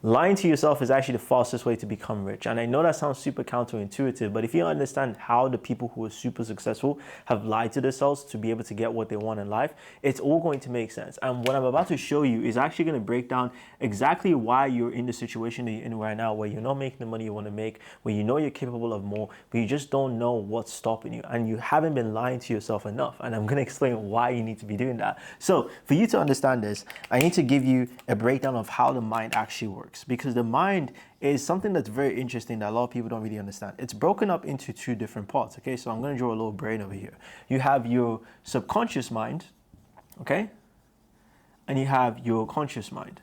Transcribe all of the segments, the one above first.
Lying to yourself is actually the fastest way to become rich. And I know that sounds super counterintuitive, but if you understand how the people who are super successful have lied to themselves to be able to get what they want in life, it's all going to make sense. And what I'm about to show you is actually going to break down exactly why you're in the situation that you're in right now, where you're not making the money you want to make, where you know you're capable of more, but you just don't know what's stopping you. And you haven't been lying to yourself enough. And I'm going to explain why you need to be doing that. So for you to understand this, I need to give you a breakdown of how the mind actually works. Because the mind is something that's very interesting that a lot of people don't really understand. It's broken up into two different parts, okay? So I'm going to draw a little brain over here. You have your subconscious mind, okay? And you have your conscious mind.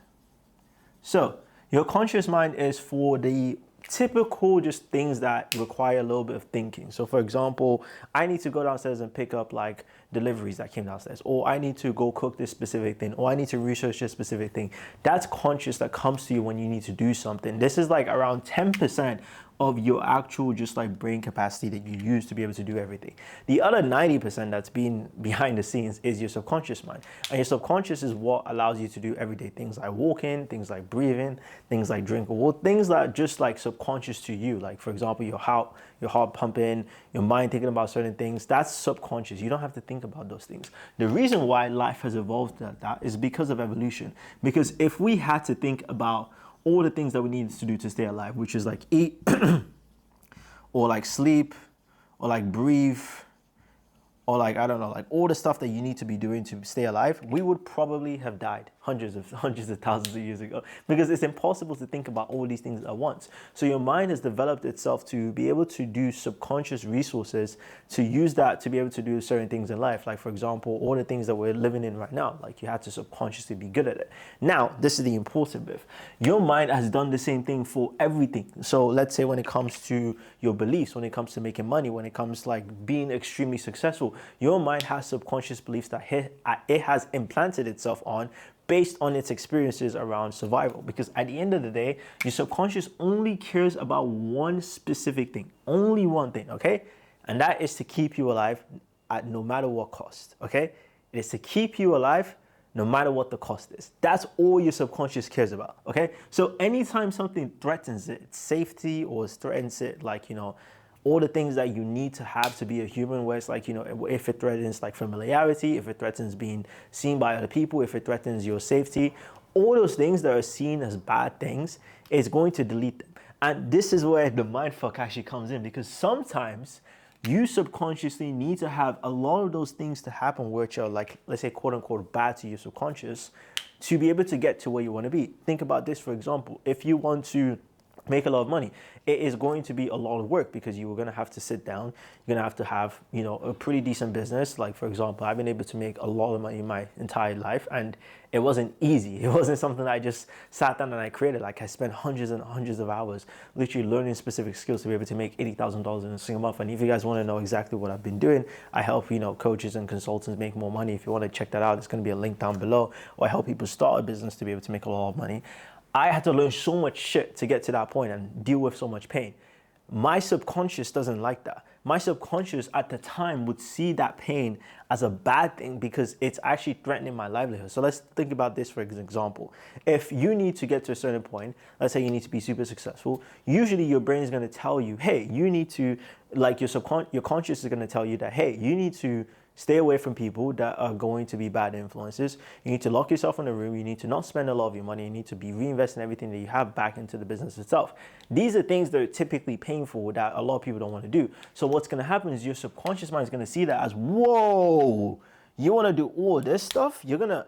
So your conscious mind is for the typical just things that require a little bit of thinking. So for example, I need to go downstairs and pick up like deliveries that came downstairs, or I need to go cook this specific thing, or I need to research this specific thing. That's conscious that comes to you when you need to do something. This is like around 10% of your actual just like brain capacity that you use to be able to do everything. The other 90% that's been behind the scenes is your subconscious mind. And your subconscious is what allows you to do everyday things like walking, things like breathing, things like drinking water, things that are just like subconscious to you. Like for example, your heart pumping, your mind thinking about certain things, that's subconscious. You don't have to think about those things. The reason why life has evolved like that is because of evolution. Because if we had to think about all the things that we need to do to stay alive, which is like eat or like sleep or like breathe or like, I don't know, like all the stuff that you need to be doing to stay alive, we would probably have died hundreds of thousands of years ago, because it's impossible to think about all these things at once. So your mind has developed itself to be able to do subconscious resources, to use that to be able to do certain things in life. Like for example, all the things that we're living in right now, like you had to subconsciously be good at it. Now, this is the important bit. Your mind has done the same thing for everything. So let's say when it comes to your beliefs, when it comes to making money, when it comes to like being extremely successful, your mind has subconscious beliefs that it has implanted itself on based on its experiences around survival. Because at the end of the day, your subconscious only cares about one specific thing, only one thing, okay? And that is to keep you alive at no matter what cost, okay? It is to keep you alive no matter what the cost is. That's all your subconscious cares about, okay? So anytime something threatens its safety or threatens it, like, you know, all the things that you need to have to be a human, where it's like, you know, if it threatens like familiarity, if it threatens being seen by other people, if it threatens your safety, all those things that are seen as bad things, it's going to delete them. And this is where the mindfuck actually comes in, because sometimes you subconsciously need to have a lot of those things to happen which are like, let's say, quote unquote, bad to your subconscious to be able to get to where you want to be. Think about this, for example, if you want to make a lot of money, it is going to be a lot of work, because you are going to have to sit down. You're going to have, you know, a pretty decent business. Like for example, I've been able to make a lot of money in my entire life, and it wasn't easy. It wasn't something that I just sat down and I created. Like I spent hundreds and hundreds of hours literally learning specific skills to be able to make $80,000 in a single month. And if you guys want to know exactly what I've been doing, I help, you know, coaches and consultants make more money. If you want to check that out, it's going to be a link down below. Or I help people start a business to be able to make a lot of money. I had to learn so much shit to get to that point and deal with so much pain. My subconscious doesn't like that. My subconscious at the time would see that pain as a bad thing because it's actually threatening my livelihood. So let's think about this for example. If you need to get to a certain point, let's say you need to be super successful, usually your brain is going to tell you, hey, you need to, like your conscious is going to tell you that, hey, you need to stay away from people that are going to be bad influences. You need to lock yourself in a room. You need to not spend a lot of your money. You need to be reinvesting everything that you have back into the business itself. These are things that are typically painful that a lot of people don't want to do. So what's going to happen is your subconscious mind is going to see that as, whoa, you want to do all this stuff? You're going to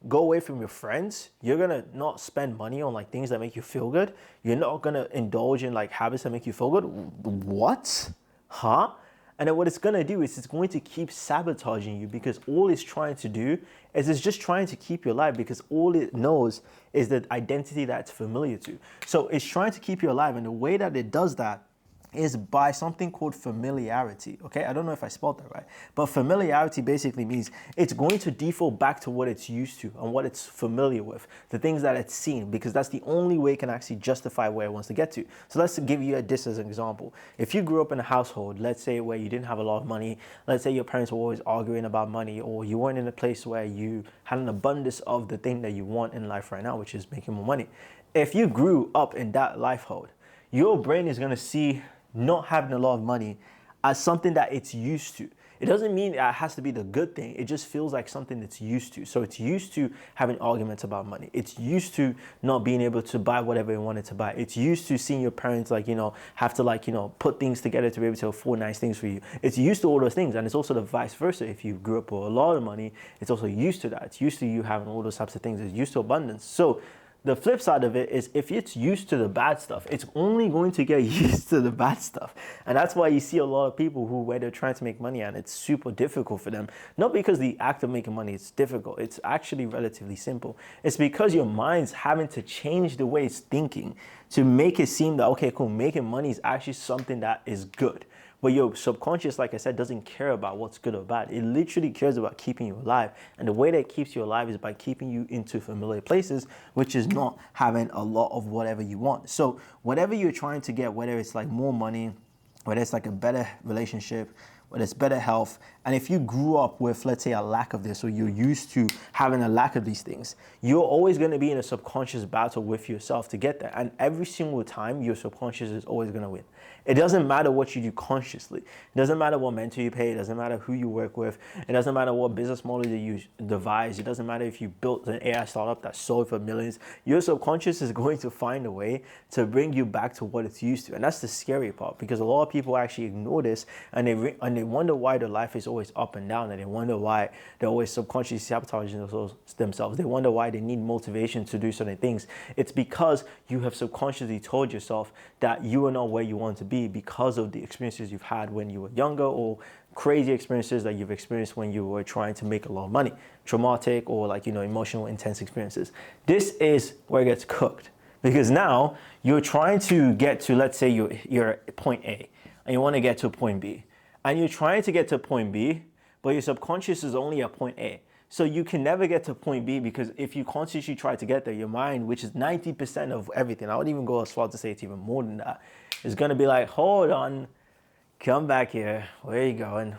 go away from your friends. You're going to not spend money on like things that make you feel good. You're not going to indulge in like habits that make you feel good. What? Huh? And then what it's going to do is it's going to keep sabotaging you, because all it's trying to do is it's just trying to keep you alive, because all it knows is the identity that's familiar to. So it's trying to keep you alive. And the way that it does that is by something called familiarity, okay? I don't know if I spelled that right, but familiarity basically means it's going to default back to what it's used to and what it's familiar with, the things that it's seen, because that's the only way it can actually justify where it wants to get to. So let's give you this as an example. If you grew up in a household, let's say where you didn't have a lot of money, let's say your parents were always arguing about money, or you weren't in a place where you had an abundance of the thing that you want in life right now, which is making more money. if you grew up in that lifehold, your brain is going to see not having a lot of money as something that it's used to. It doesn't mean it has to be the good thing. It just feels like something that's used to. So it's used to having arguments about money. It's used to not being able to buy whatever it wanted to buy. It's used to seeing your parents have to put things together to be able to afford nice things for you. It's used to all those things. And it's also the vice versa. If you grew up with a lot of money, it's also used to that. It's used to you having all those types of things. It's used to abundance. So the flip side of it is if it's used to the bad stuff, it's only going to get used to the bad stuff. And that's why you see a lot of people where they're trying to make money and it's super difficult for them. Not because the act of making money is difficult. It's actually relatively simple. It's because your mind's having to change the way it's thinking to make it seem that, okay, cool, making money is actually something that is good. But your subconscious, like I said, doesn't care about what's good or bad. It literally cares about keeping you alive. And the way that it keeps you alive is by keeping you into familiar places, which is not having a lot of whatever you want. So whatever you're trying to get, whether it's like more money, whether it's like a better relationship, whether it's better health, and if you grew up with, let's say, a lack of this, or you're used to having a lack of these things, you're always going to be in a subconscious battle with yourself to get there. And every single time, your subconscious is always going to win. It doesn't matter what you do consciously. It doesn't matter what mentor you pay. It doesn't matter who you work with. It doesn't matter what business model you devise. It doesn't matter if you built an AI startup that sold for millions. Your subconscious is going to find a way to bring you back to what it's used to. And that's the scary part, because a lot of people actually ignore this and they wonder why their life is always up and down, and they wonder why they're always subconsciously sabotaging themselves. They wonder why they need motivation to do certain things. It's because you have subconsciously told yourself that you are not where you want to be because of the experiences you've had when you were younger, or crazy experiences that you've experienced when you were trying to make a lot of money, traumatic or emotional, intense experiences. This is where it gets cooked, because now you're trying to get to, let's say you're at point A and you want to get to point B, and you're trying to get to point B, but your subconscious is only at point A. So you can never get to point B, because if you consciously try to get there, your mind, which is 90% of everything, I would even go as far to say it's even more than that, is going to be like, hold on, come back here. Where are you going?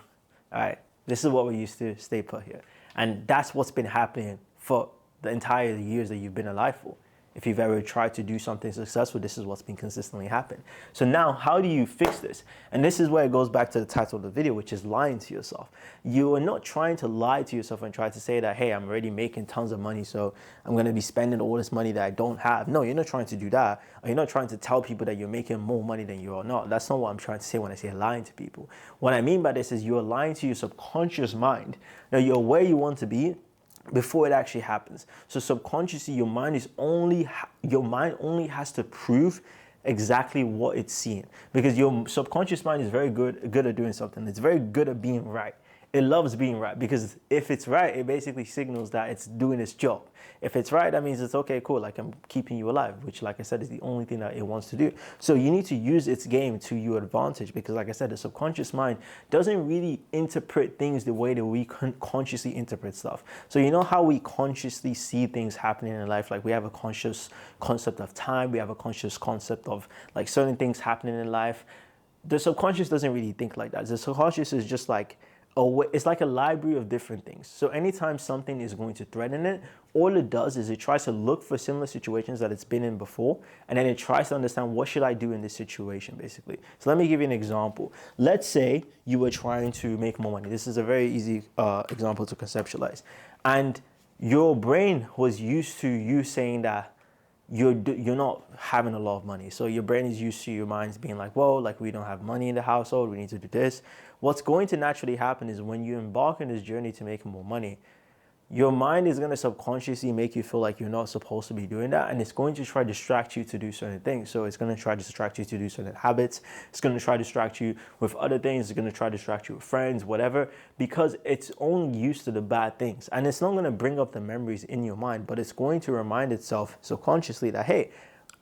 All right, this is what we used to, stay put here. And that's what's been happening for the entire years that you've been alive for. If you've ever tried to do something successful, this is what's been consistently happening. So now, how do you fix this? And this is where it goes back to the title of the video, which is lying to yourself. You are not trying to lie to yourself and try to say that, hey, I'm already making tons of money, so I'm going to be spending all this money that I don't have. No, you're not trying to do that. Or you're not trying to tell people that you're making more money than you are not. That's not what I'm trying to say when I say lying to people. What I mean by this is you're lying to your subconscious mind. Now, you're where you want to be before it actually happens. So subconsciously, your mind only has to prove exactly what it's seeing, because your subconscious mind is very good at doing something. It's very good at being right. It loves being right, because if it's right, it basically signals that it's doing its job. If it's right, that means it's okay, cool, like I'm keeping you alive, which, like I said, is the only thing that it wants to do. So you need to use its game to your advantage, because, like I said, the subconscious mind doesn't really interpret things the way that we consciously interpret stuff. So you know how we consciously see things happening in life? Like we have a conscious concept of time, we have a conscious concept of like certain things happening in life. The subconscious doesn't really think like that. The subconscious is just like, it's like a library of different things. So anytime something is going to threaten it, all it does is it tries to look for similar situations that it's been in before, and then it tries to understand, what should I do in this situation, basically. So let me give you an example. Let's say you were trying to make more money. This is a very easy example to conceptualize. And your brain was used to you saying that you're not having a lot of money. So your brain is used to your mind's being like, whoa, like we don't have money in the household, we need to do this. What's going to naturally happen is when you embark on this journey to make more money, your mind is going to subconsciously make you feel like you're not supposed to be doing that, and it's going to try to distract you to do certain things. So it's going to try to distract you to do certain habits. It's going to try to distract you with other things. It's going to try to distract you with friends, whatever, because it's only used to the bad things. And it's not going to bring up the memories in your mind, but it's going to remind itself subconsciously that, hey,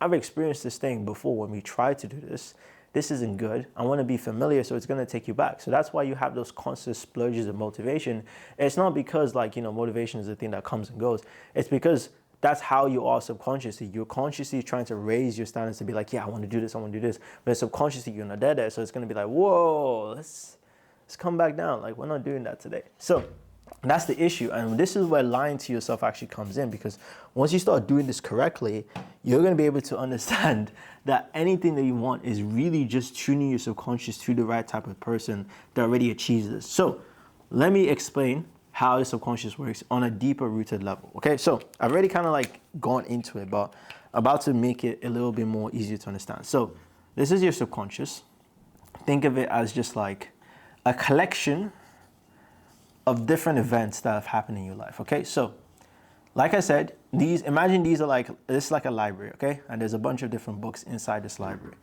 I've experienced this thing before when we tried to do this. This isn't good. I want to be familiar, so it's going to take you back. So that's why you have those constant splurges of motivation. It's not because motivation is a thing that comes and goes. It's because that's how you are subconsciously. You're consciously trying to raise your standards to be like, yeah, I want to do this, I want to do this. But subconsciously, you're not there. So it's going to be like, whoa, let's come back down. Like, we're not doing that today. So And that's the issue. And this is where lying to yourself actually comes in, because once you start doing this correctly, you're going to be able to understand that anything that you want is really just tuning your subconscious to the right type of person that already achieves this. So let me explain how the subconscious works on a deeper rooted level. Okay, so I've already kind of like gone into it, but about to make it a little bit more easier to understand. So this is your subconscious. Think of it as just like a collection of different events that have happened in your life. Okay, so like I said, imagine these are like, this is like a library, okay? And there's a bunch of different books inside this library.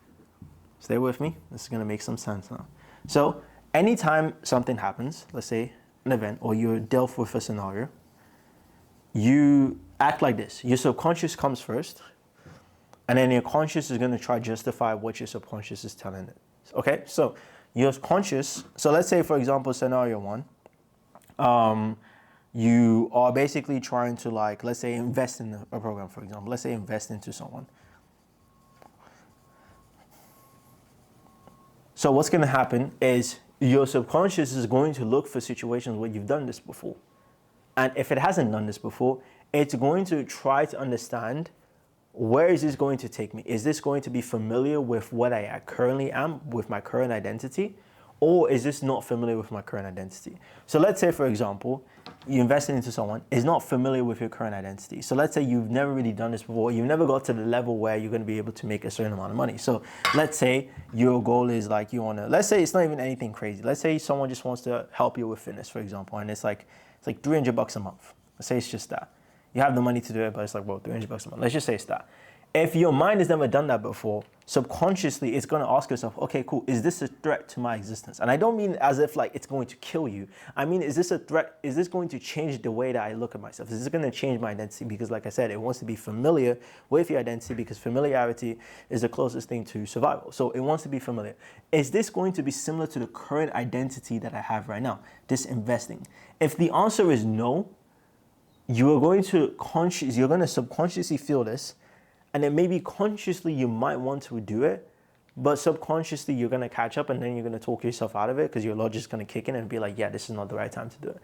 Stay with me, this is gonna make some sense now. So anytime something happens, let's say an event, or you're dealt with a scenario, you act like this. Your subconscious comes first, and then your conscious is gonna try to justify what your subconscious is telling it. Okay, so your conscious, so let's say for example, scenario one, you are basically trying to, like, let's say invest in a program, for example. Let's say invest into someone. So what's going to happen is your subconscious is going to look for situations where you've done this before. And if it hasn't done this before, it's going to try to understand, where is this going to take me? Is this going to be familiar with what I currently am, with my current identity? Or is this not familiar with my current identity? So let's say, for example, you invested into someone is not familiar with your current identity. So let's say you've never really done this before. You've never got to the level where you're going to be able to make a certain amount of money. So let's say your goal is like, you want to, let's say it's not even anything crazy. Let's say someone just wants to help you with fitness, for example, and it's like $300 a month. Let's say it's just that. You have the money to do it, but it's like, well, $300 a month. Let's just say it's that. If your mind has never done that before, subconsciously it's going to ask yourself, okay, cool, is this a threat to my existence? And I don't mean as if like it's going to kill you. I mean, is this a threat? Is this going to change the way that I look at myself? Is this going to change my identity? Because like I said, it wants to be familiar with your identity, because familiarity is the closest thing to survival. So it wants to be familiar. Is this going to be similar to the current identity that I have right now, this investing? If the answer is no, you're going to subconsciously feel this. And then maybe consciously you might want to do it, but subconsciously you're going to catch up, and then you're going to talk yourself out of it, because your logic is going to kick in and be like, yeah, this is not the right time to do it.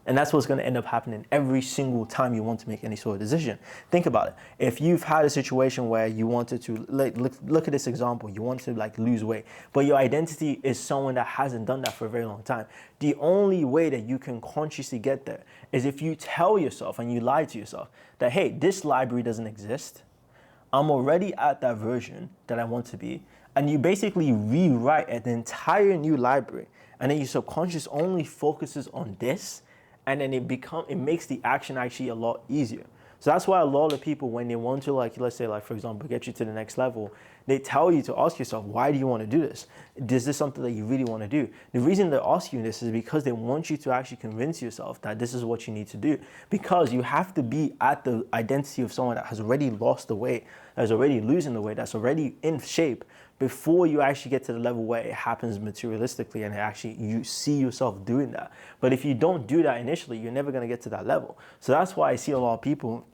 And that's what's going to end up happening every single time you want to make any sort of decision. Think about it. If you've had a situation where you wanted to, look at this example, you want to like lose weight, but your identity is someone that hasn't done that for a very long time. The only way that you can consciously get there is if you tell yourself and you lie to yourself that, hey, this library doesn't exist. I'm already at that version that I want to be. And you basically rewrite an entire new library. And then your subconscious only focuses on this. And then it makes the action actually a lot easier. So that's why a lot of people, when they want to, like, let's say, like, for example, get you to the next level, they tell you to ask yourself, why do you want to do this? Is this something that you really want to do? The reason they're asking you this is because they want you to actually convince yourself that this is what you need to do. Because you have to be at the identity of someone that has already lost the weight, that's already losing the weight, that's already in shape, before you actually get to the level where it happens materialistically and you see yourself doing that. But if you don't do that initially, you're never going to get to that level. So that's why I see a lot of people,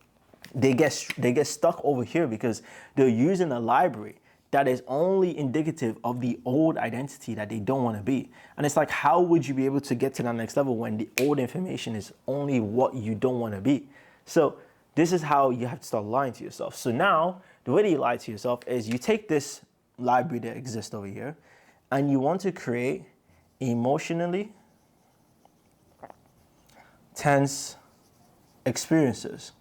they get stuck over here, because they're using a library that is only indicative of the old identity that they don't want to be. And it's like, how would you be able to get to that next level when the old information is only what you don't want to be? So this is how you have to start lying to yourself. So now, the way that you lie to yourself is you take this library that exists over here, and you want to create emotionally tense experiences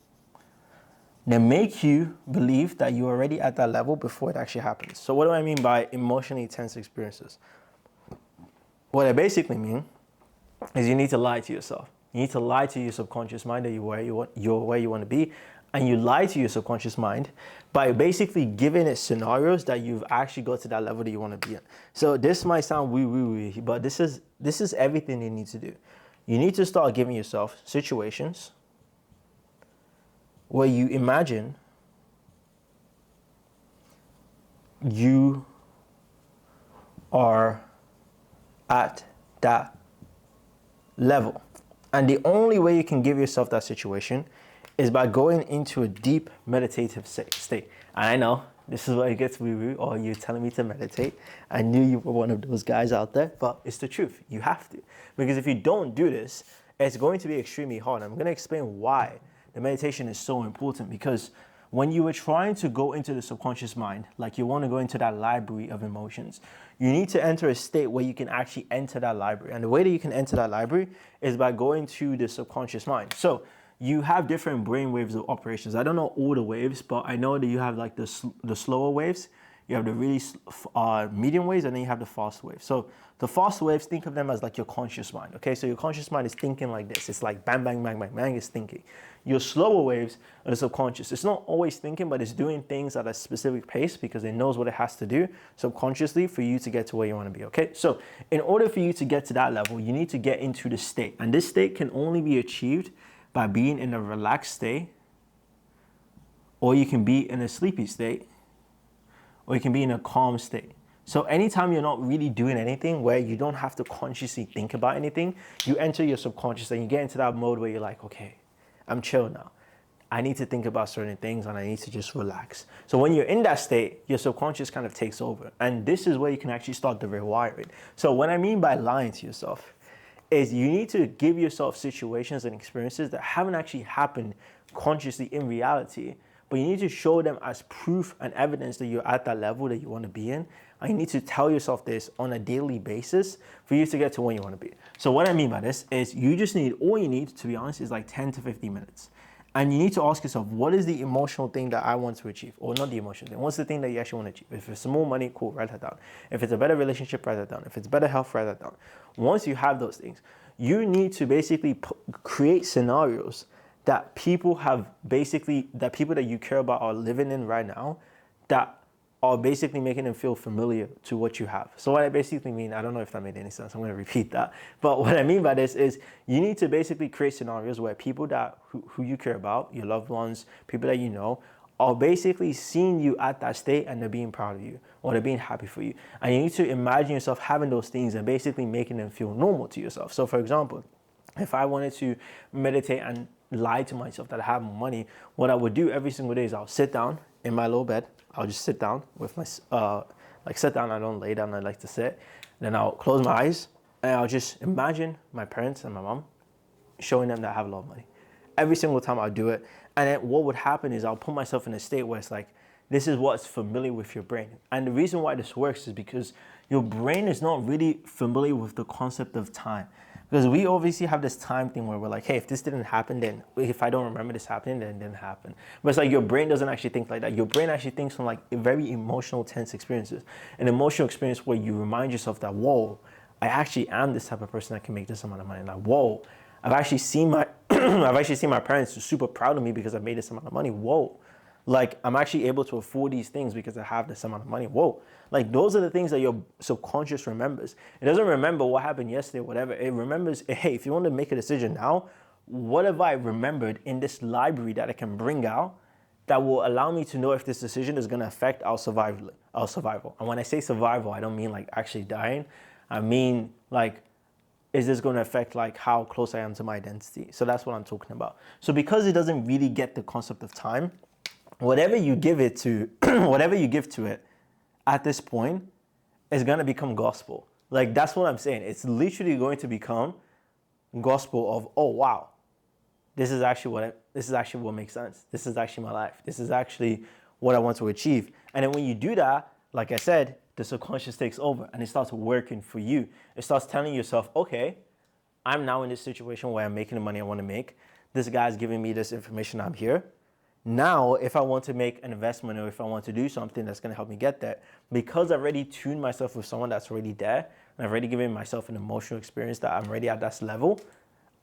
that make you believe that you're already at that level before it actually happens. So what do I mean by emotionally tense experiences? What I basically mean is you need to lie to yourself. You need to lie to your subconscious mind that you're where you want to be. And you lie to your subconscious mind by basically giving it scenarios that you've actually got to that level that you want to be in. So this might sound woo, but this is everything you need to do. You need to start giving yourself situations where you imagine you are at that level. And the only way you can give yourself that situation is by going into a deep meditative state. And I know this is where it gets woo-woo, or you're telling me to meditate. I knew you were one of those guys out there, but it's the truth. You have to. Because if you don't do this, it's going to be extremely hard. I'm going to explain why the meditation is so important, because when you are trying to go into the subconscious mind, like you want to go into that library of emotions, you need to enter a state where you can actually enter that library. And the way that you can enter that library is by going to the subconscious mind. So you have different brain waves of operations. I don't know all the waves, but I know that you have like the slower waves, you have the really medium waves, and then you have the fast waves. So the fast waves, think of them as like your conscious mind, okay? So your conscious mind is thinking like this. It's like bang, bang, bang, bang, bang, it's thinking. Your slower waves are the subconscious. It's not always thinking, but it's doing things at a specific pace because it knows what it has to do subconsciously for you to get to where you want to be, okay? So in order for you to get to that level, you need to get into the state. And this state can only be achieved by being in a relaxed state, or you can be in a sleepy state, or you can be in a calm state. So anytime you're not really doing anything, where you don't have to consciously think about anything, you enter your subconscious and you get into that mode where you're like, okay, I'm chill now. I need to think about certain things and I need to just relax. So when you're in that state, your subconscious kind of takes over. And this is where you can actually start the rewiring. So what I mean by lying to yourself is you need to give yourself situations and experiences that haven't actually happened consciously in reality, but you need to show them as proof and evidence that you're at that level that you want to be in. And you need to tell yourself this on a daily basis for you to get to where you want to be. So what I mean by this is all you need, to be honest, is like 10 to 15 minutes. And you need to ask yourself, what is the emotional thing that I want to achieve? Or not the emotional thing. What's the thing that you actually want to achieve? If it's more money, cool, write that down. If it's a better relationship, write that down. If it's better health, write that down. Once you have those things, you need to basically create scenarios that people that you care about are living in right now, that are basically making them feel familiar to what you have. So what I basically mean, I don't know if that made any sense, I'm gonna repeat that. But what I mean by this is you need to basically create scenarios where people who you care about, your loved ones, people that you know, are basically seeing you at that state and they're being proud of you or they're being happy for you. And you need to imagine yourself having those things and basically making them feel normal to yourself. So for example, if I wanted to meditate and lie to myself that I have more money, what I would do every single day is I'll sit down in my little bed. I'll just sit down with my, sit down, I don't lay down, I like to sit. Then I'll close my eyes and I'll just imagine my parents and my mom showing them that I have a lot of money. Every single time I'll do it. And then what would happen is I'll put myself in a state where it's like, this is what's familiar with your brain. And the reason why this works is because your brain is not really familiar with the concept of time. Because we obviously have this time thing where we're like, hey, if this didn't happen, then if I don't remember this happening, then it didn't happen. But it's like your brain doesn't actually think like that. Your brain actually thinks from like very emotional, tense experiences. An emotional experience where you remind yourself that, whoa, I actually am this type of person that can make this amount of money. Like, whoa, I've actually seen my parents super proud of me because I made this amount of money. Whoa. Like, I'm actually able to afford these things because I have this amount of money. Whoa. Like, those are the things that your subconscious remembers. It doesn't remember what happened yesterday, whatever. It remembers, hey, if you want to make a decision now, what have I remembered in this library that I can bring out that will allow me to know if this decision is going to affect our survival? And when I say survival, I don't mean like actually dying. I mean like, is this going to affect like how close I am to my identity? So that's what I'm talking about. So because it doesn't really get the concept of time, whatever you give it to, whatever you give to it at this point is going to become gospel. Like, that's what I'm saying. It's literally going to become gospel of, oh, wow, this is actually what makes sense. This is actually my life. This is actually what I want to achieve. And then when you do that, like I said, the subconscious takes over and it starts working for you. It starts telling yourself, okay, I'm now in this situation where I'm making the money I want to make. This guy's giving me this information. I'm here. Now, if I want to make an investment or if I want to do something that's going to help me get there, because I've already tuned myself with someone that's already there, and I've already given myself an emotional experience that I'm already at that level,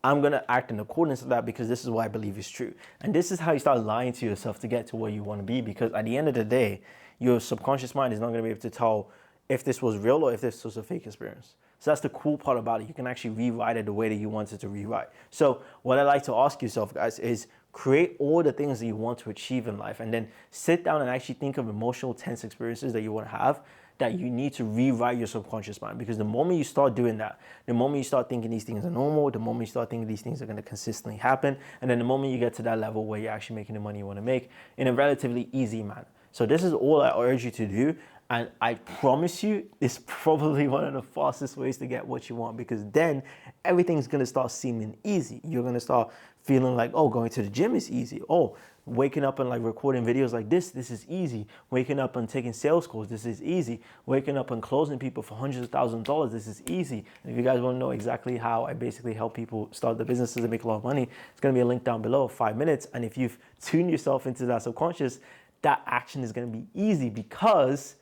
I'm going to act in accordance with that because this is what I believe is true. And this is how you start lying to yourself to get to where you want to be, because at the end of the day, your subconscious mind is not going to be able to tell if this was real or if this was a fake experience. So that's the cool part about it. You can actually rewrite it the way that you want it to rewrite. So what I like to ask yourself, guys, is create all the things that you want to achieve in life and then sit down and actually think of emotional, tense experiences that you want to have that you need to rewrite your subconscious mind. Because the moment you start doing that, the moment you start thinking these things are normal, the moment you start thinking these things are going to consistently happen, and then the moment you get to that level where you're actually making the money you want to make in a relatively easy manner. So this is all I urge you to do. And I promise you, it's probably one of the fastest ways to get what you want, because then everything's gonna start seeming easy. You're gonna start feeling like, oh, going to the gym is easy. Oh, waking up and like recording videos like this is easy. Waking up and taking sales calls, this is easy. Waking up and closing people for hundreds of thousands of dollars, this is easy. And if you guys want to know exactly how I basically help people start their businesses and make a lot of money, it's gonna be a link down below, 5 minutes. And if you've tuned yourself into that subconscious, that action is gonna be easy, because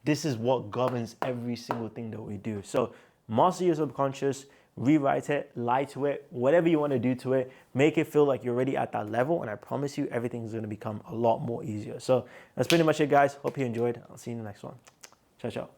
this is what governs every single thing that we do. So master your subconscious, rewrite it, lie to it, whatever you want to do to it, make it feel like you're already at that level. And I promise you, everything's going to become a lot more easier. So that's pretty much it, guys. Hope you enjoyed. I'll see you in the next one. Ciao, ciao.